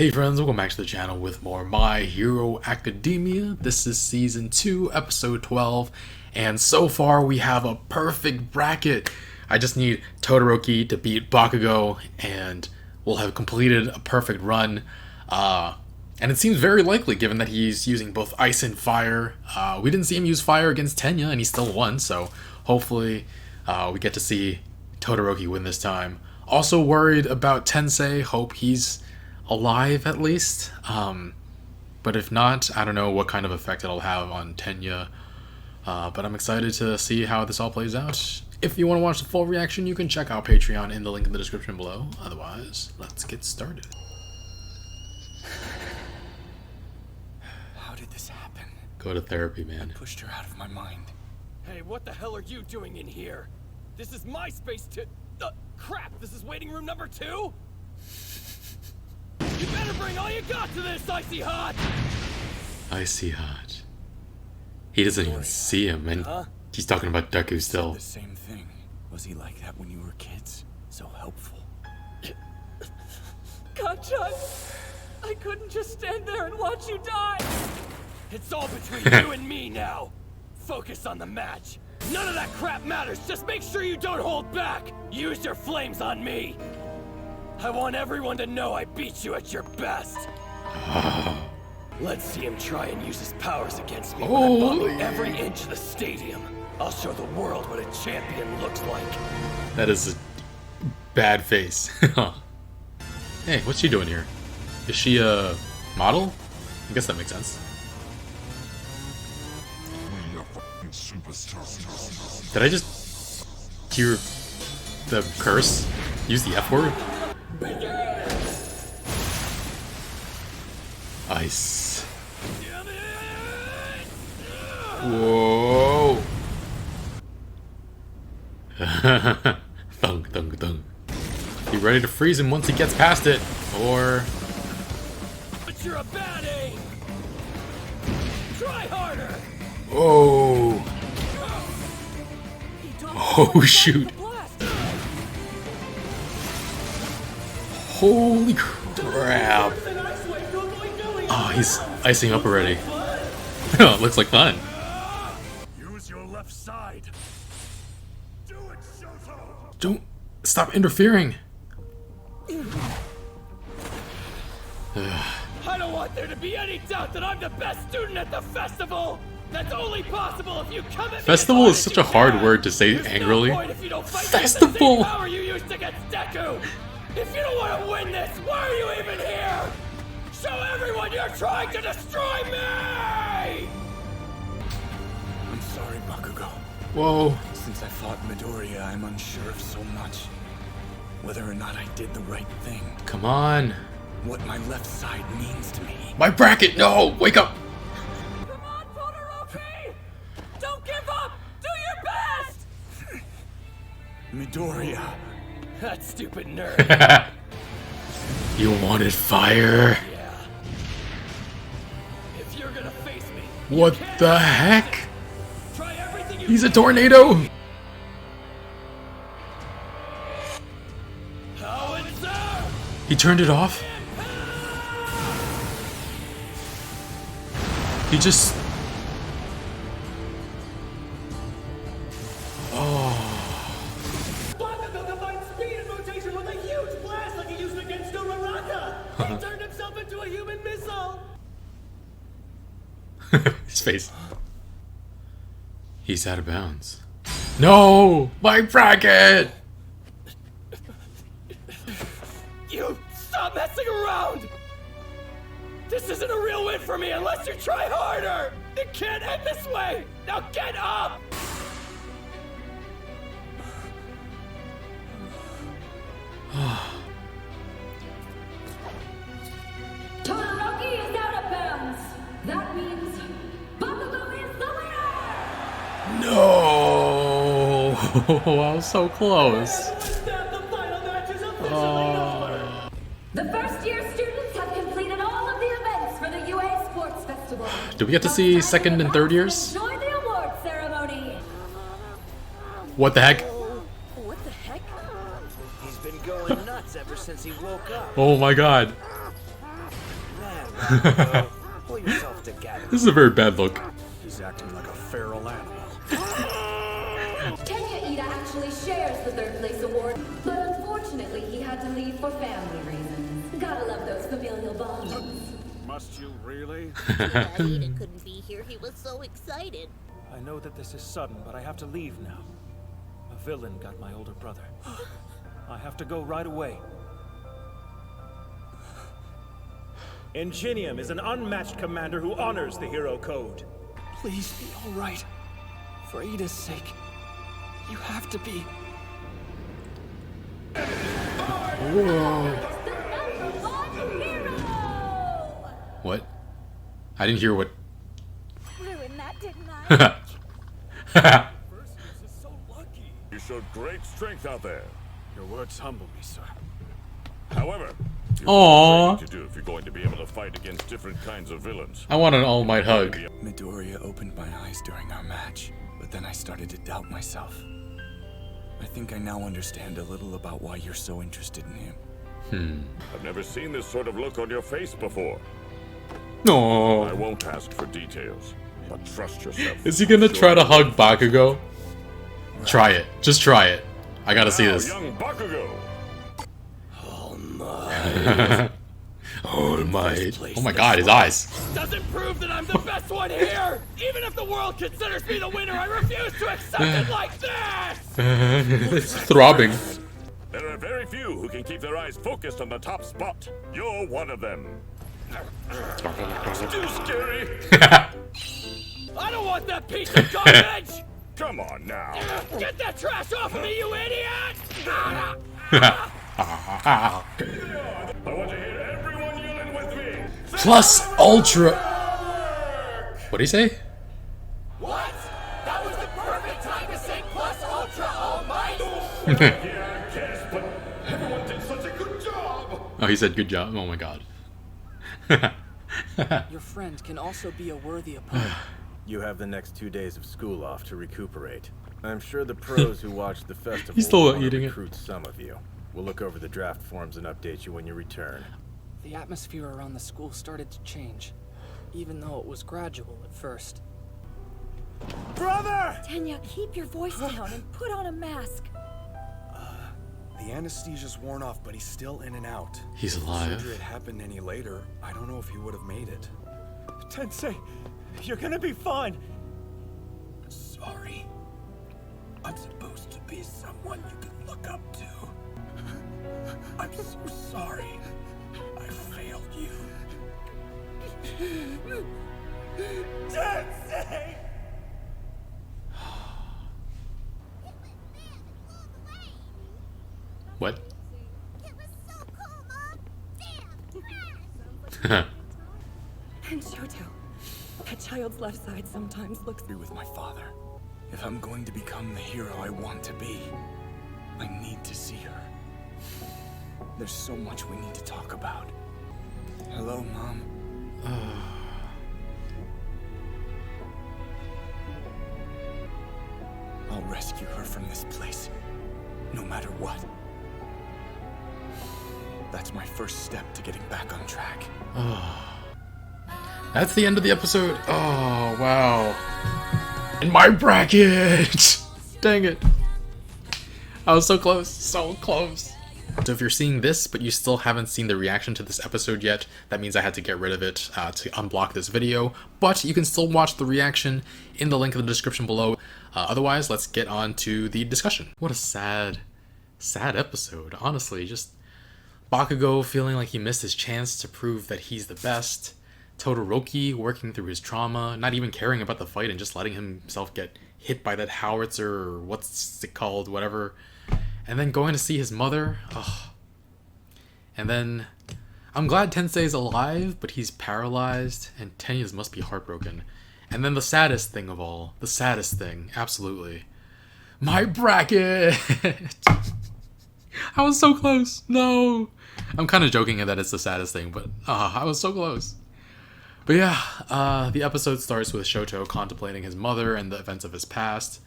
Hey friends, welcome back to the channel with more My Hero Academia. This is Season 2, Episode 12, and so far we have a perfect bracket. I just need Todoroki to beat Bakugo, and we'll have completed a perfect run. And it seems very likely given that he's using both Ice and Fire. We didn't see him use Fire against Tenya, and he still won, so hopefully we get to see Todoroki win this time. Also worried about Tensei, hope he's alive at least, but if not, I don't know what kind of effect it'll have on Tenya, but I'm excited to see how this all plays out. If you want to watch the full reaction, you can check out Patreon in the link in the description below. Otherwise, let's get started. How did this happen? Go to therapy, man. I pushed her out of my mind. Hey, what the hell are you doing in here? This is my space to... crap, this is waiting room number 2? You better bring all you got to this, Icy Hot! Icy Hot. He doesn't even see him, and he's talking about Deku still. The same thing. Was he like that when you were kids? So helpful. God, John, I couldn't just stand there and watch you die! It's all between you and me now. Focus on the match. None of that crap matters. Just make sure you don't hold back. Use your flames on me. I want everyone to know I beat you at your best. Let's see him try and use his powers against me when I bomb every inch of the stadium. I'll show the world what a champion looks like. That is a bad face. Hey, what's she doing here? Is she a model? I guess that makes sense. Did I just hear the curse? Use the F word? Ice. Whoa. Thunk, thunk, thunk. Be ready to freeze him once he gets past it, or... But you're a bad aim. Try harder. Oh. Oh, shoot. Holy crap. Oh, he's icing up already. Oh, it looks like fun. Use your left side. Do it, Shoto. Don't stop interfering. I don't want there to be any doubt that I'm the best student at the festival. That's only possible if you come at me. Festival is such a hard word to say angrily. Festival. The power you used against Deku. If you don't want to win this, why are you even here? Show everyone you're trying to destroy me! I'm sorry, Bakugo. Whoa. Since I fought Midoriya, I'm unsure of so much. Whether or not I did the right thing. Come on. What my left side means to me. My bracket, no! Wake up! Come on, Todoroki! Don't give up! Do your best! Midoriya. That stupid nerd. You wanted fire? Yeah. If you're gonna face me, What the heck? try everything you He's a can. tornado! Howitzer! He turned it off? He just... Bakugo combined speed and rotation with a huge blast like he used against Uraraka! He turned himself into a human missile! His face. He's out of bounds. No! My bracket! You stop messing around! This isn't a real win for me unless you try harder! It can't end this way! Now get up! Todoroki is out of bounds. That means Bakugo is the winner! No! I was so close. The final match is officially over! The first-year students have completed all of the events for the UA Sports Festival. Do we get to see second and third years? Enjoy the award ceremony. What the heck? What the heck? He's been going nuts ever since he woke up. Oh my god. Pull yourself together. This is a very bad look. He's acting like a feral animal. Tenya Ida actually shares the third place award, but unfortunately he had to leave for family reasons. Gotta love those familial bonds. Must you really? Ida couldn't be here. He was so excited. I know that this is sudden, but I have to leave now. A villain got my older brother. I have to go right away. Ingenium is an unmatched commander who honors the hero code. Please be all right. For Ida's sake, you have to be. Whoa. The #1 hero! What? I didn't hear what. Ruined that, didn't I? Perseus is so lucky. You showed great strength out there. Your words humble me, sir. However, you Aww. have to do if you're going to be able to fight against different kinds of villains. I want an All Might hug. Midoriya opened my eyes during our match, but then I started to doubt myself. I think I now understand a little about why you're so interested in him. I've never seen this sort of look on your face before. I No. won't ask for details, but trust yourself. Is he gonna try to hug Bakugo? Try it. Just try it. I gotta see Now, this. young Bakugo. All Might. Oh my god, his eyes. Doesn't prove that I'm the best one here! Even if the world considers me the winner, I refuse to accept it like this! It's throbbing. There are very few who can keep their eyes focused on the top spot. You're one of them. Too scary. I don't want that piece of garbage! Come on now. Get that trash off of me, you idiot! I want to hear everyone yelling with me. Plus Ultra. What'd he say? What? That was the perfect time to say plus ultra all might? Yeah, I guess, but everyone did such a good job. Oh, he said good job. Oh my god. Your friend can also be a worthy opponent. You have the next 2 days of school off to recuperate. I'm sure the pros who watched the festival He's still will want to eating it. recruit some of you. We'll look over the draft forms and update you when you return. The atmosphere around the school started to change, even though it was gradual at first. Brother! Tenya, keep your voice down and put on a mask. The anesthesia's worn off, but he's still in and out. He's If the alive. surgery had happened any later, I don't know if he would have made it. Tensei, you're gonna be fine. Sorry. I'm supposed to be someone you can look up to. I'm so sorry. I failed you. Tensei! What? It was so cool, Mom. Damn. And Shoto, that child's left side sometimes looks... Be with my father. If I'm going to become the hero I want to be, I need to see her. There's so much we need to talk about. Hello, Mom. I'll rescue her from this place, no matter what. That's my first step to getting back on track. That's the end of the episode. Oh, wow. In my bracket! Dang it. I was so close. So close. So if you're seeing this, but you still haven't seen the reaction to this episode yet, that means I had to get rid of it to unblock this video. But you can still watch the reaction in the link in the description below. Otherwise, let's get on to the discussion. What a sad episode. Honestly, just Bakugo feeling like he missed his chance to prove that he's the best. Todoroki working through his trauma, not even caring about the fight and just letting himself get hit by that howitzer or what's it called, whatever. And then going to see his mother. Ugh. And then I'm glad Tensei's alive, but he's paralyzed and Tenya's must be heartbroken. And then the saddest thing of all, the saddest thing, absolutely. My bracket! I was so close. No. I'm kind of joking that it's the saddest thing, but I was so close. But yeah, the episode starts with Shoto contemplating his mother and the events of his past.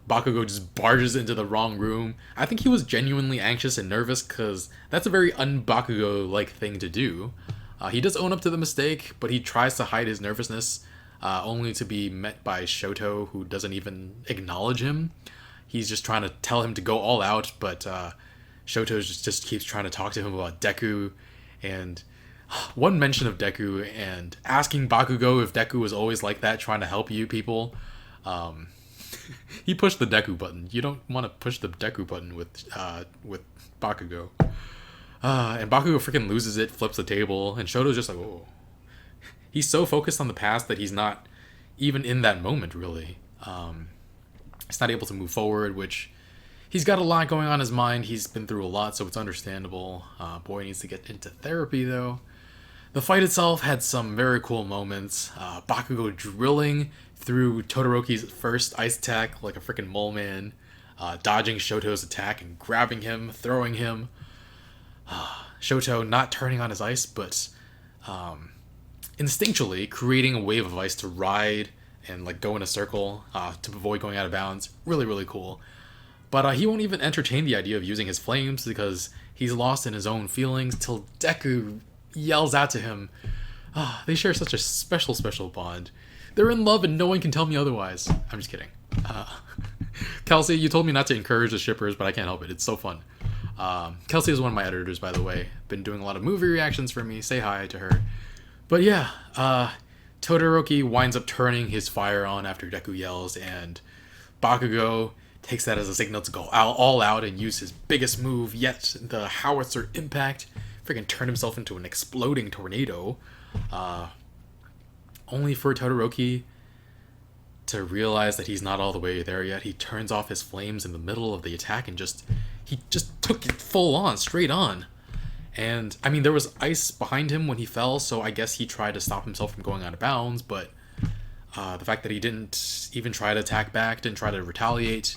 Bakugo just barges into the wrong room. I think he was genuinely anxious and nervous because that's a very un-Bakugo-like thing to do. He does own up to the mistake, but he tries to hide his nervousness, only to be met by Shoto, who doesn't even acknowledge him. He's just trying to tell him to go all out, but Shoto just keeps trying to talk to him about Deku, and one mention of Deku and asking Bakugo if Deku was always like that, trying to help you people. He pushed the Deku button. You don't want to push the Deku button with Bakugo. And Bakugo freaking loses it, flips the table, and Shoto's just like, oh. He's so focused on the past that he's not even in that moment, really. He's not able to move forward, which he's got a lot going on in his mind. He's been through a lot, so it's understandable. Boy needs to get into therapy, though. The fight itself had some very cool moments. Bakugo drilling through Todoroki's first ice attack like a freaking mole man, dodging Shoto's attack and grabbing him, throwing him. Shoto not turning on his ice, but instinctually creating a wave of ice to ride and like go in a circle to avoid going out of bounds. Really, really cool. But he won't even entertain the idea of using his flames because he's lost in his own feelings till Deku yells out to him. They share such a special bond. They're in love and no one can tell me otherwise. I'm just kidding. Kelsey, you told me not to encourage the shippers, but I can't help it. It's so fun. Kelsey is one of my editors, by the way. Been doing a lot of movie reactions for me. Say hi to her. But yeah, Todoroki winds up turning his fire on after Deku yells, and Bakugo takes that as a signal to go all out and use his biggest move yet, the howitzer impact. Freaking turn himself into an exploding tornado. Only for Todoroki to realize that he's not all the way there yet. He turns off his flames in the middle of the attack and he just took it full on, straight on. And, I mean, there was ice behind him when he fell, so I guess he tried to stop himself from going out of bounds, but the fact that he didn't even try to attack back, didn't try to retaliate,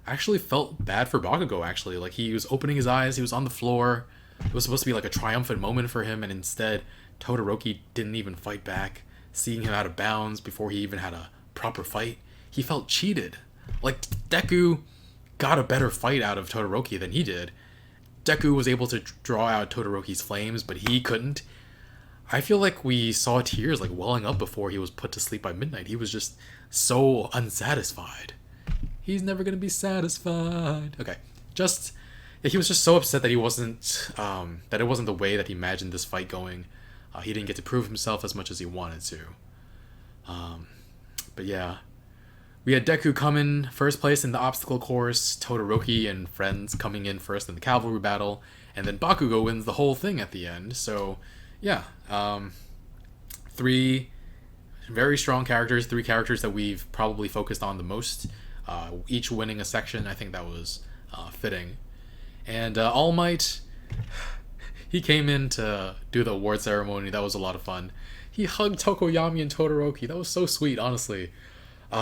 I actually felt bad for Bakugo, actually. Like, he was opening his eyes, he was on the floor. It was supposed to be like a triumphant moment for him, and instead, Todoroki didn't even fight back, seeing him out of bounds before he even had a proper fight. He felt cheated. Like, Deku got a better fight out of Todoroki than he did. Deku was able to draw out Todoroki's flames, but he couldn't. I feel like we saw tears like welling up before he was put to sleep by midnight. He was just so unsatisfied. He's never gonna be satisfied. Okay, he was just so upset that he wasn't, that it wasn't the way that he imagined this fight going. He didn't get to prove himself as much as he wanted to. But yeah. We had Deku come in first place in the obstacle course, Todoroki and friends coming in first in the cavalry battle, and then Bakugo wins the whole thing at the end. So, yeah. 3 very strong characters, 3 characters that we've probably focused on the most, each winning a section. I think that was fitting. And All Might, he came in to do the award ceremony. That was a lot of fun. He hugged Tokoyami and Todoroki. That was so sweet, honestly.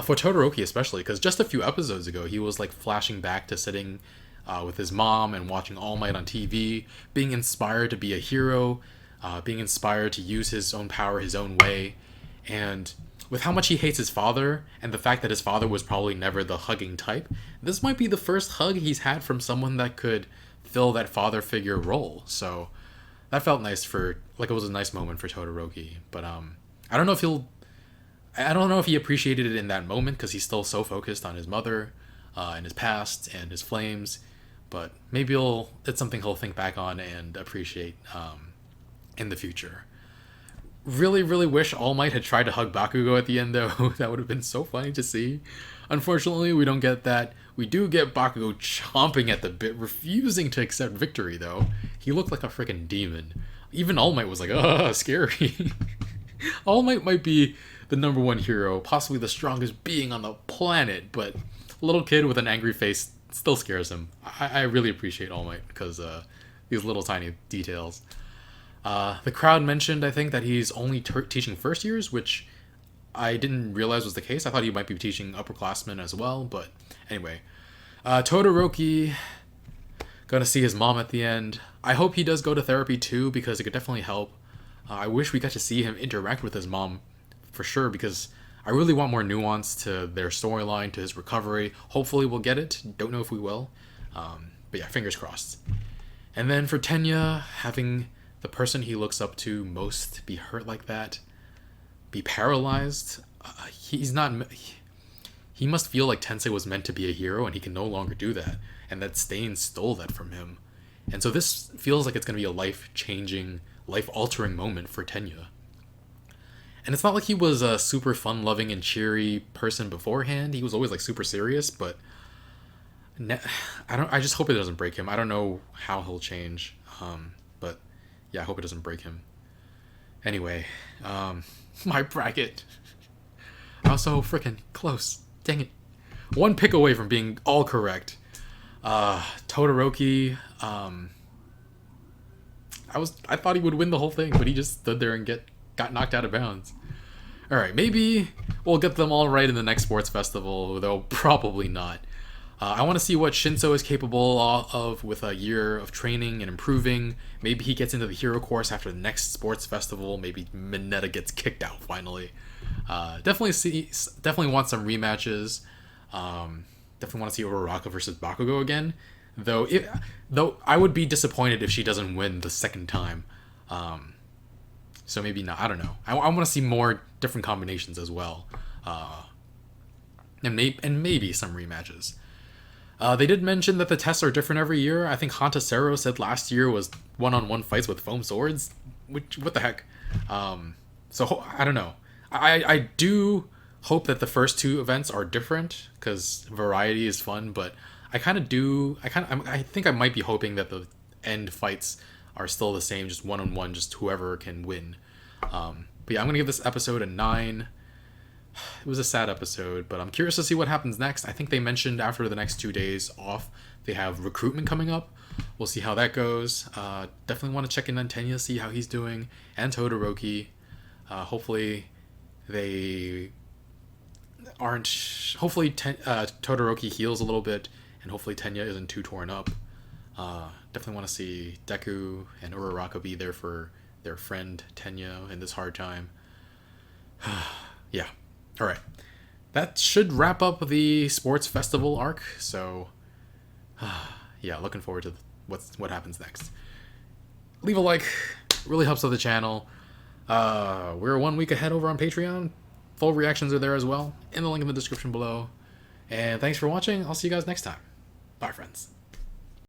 For Todoroki especially, because just a few episodes ago, he was like flashing back to sitting with his mom and watching All Might on TV, being inspired to be a hero, being inspired to use his own power his own way. And with how much he hates his father, and the fact that his father was probably never the hugging type, this might be the first hug he's had from someone that could fill that father figure role. So that felt nice it was a nice moment for Todoroki. But I don't know if he appreciated it in that moment because he's still so focused on his mother and his past and his flames. But maybe it's something he'll think back on and appreciate in the future. Really, really wish All Might had tried to hug Bakugo at the end, though. That would have been so funny to see. Unfortunately, we don't get that. We do get Bakugo chomping at the bit, refusing to accept victory, though. He looked like a freaking demon. Even All Might was like, scary. All Might be the #1 hero, possibly the strongest being on the planet, but a little kid with an angry face still scares him. I really appreciate All Might because these little tiny details. The crowd mentioned, I think, that he's only teaching first years, which I didn't realize was the case. I thought he might be teaching upperclassmen as well, but anyway. Todoroki, gonna see his mom at the end. I hope he does go to therapy too, because it could definitely help. I wish we got to see him interact with his mom for sure, because I really want more nuance to their storyline, to his recovery. Hopefully we'll get it. Don't know if we will. But yeah, fingers crossed. And then for Tenya, having the person he looks up to most be hurt like that, be paralyzed. He's not. He must feel like Tensei was meant to be a hero, and he can no longer do that, and that Stain stole that from him. And so this feels like it's going to be a life-changing, life-altering moment for Tenya. And it's not like he was a super fun-loving and cheery person beforehand. He was always like super serious, but I just hope it doesn't break him. I don't know how he'll change, but yeah, I hope it doesn't break him. Anyway, my bracket. I was so freaking close. Dang it. One pick away from being all correct. Todoroki, I thought he would win the whole thing, but he just stood there and got knocked out of bounds. Alright, maybe we'll get them all right in the next sports festival, though probably not. I want to see what Shinso is capable of with a year of training and improving. Maybe he gets into the hero course after the next sports festival. Maybe Mineta gets kicked out finally. Definitely want some rematches. Definitely want to see Uraraka versus Bakugo again. Though I would be disappointed if she doesn't win the second time. So maybe not. I don't know. I want to see more different combinations as well. And maybe some rematches. They did mention that the tests are different every year. I think Hantasero said last year was one-on-one fights with foam swords. What the heck? So I don't know. I do hope that the first two events are different because variety is fun, but I think I might be hoping that the end fights are still the same, just one-on-one, just whoever can win. But yeah, I'm gonna give this episode a 9. It was a sad episode, but I'm curious to see what happens next. I think they mentioned after the next 2 days off, they have recruitment coming up. We'll see how that goes. Definitely want to check in on Tenya, see how he's doing, and Todoroki. Hopefully Todoroki heals a little bit, and hopefully Tenya isn't too torn up. Definitely want to see Deku and Uraraka be there for their friend Tenya in this hard time. Yeah. Alright. That should wrap up the sports festival arc, so yeah, looking forward to what happens next. Leave a like, really helps out the channel. We're 1 week ahead over on Patreon. Full reactions are there as well, in the link in the description below. And thanks for watching. I'll see you guys next time. Bye, friends.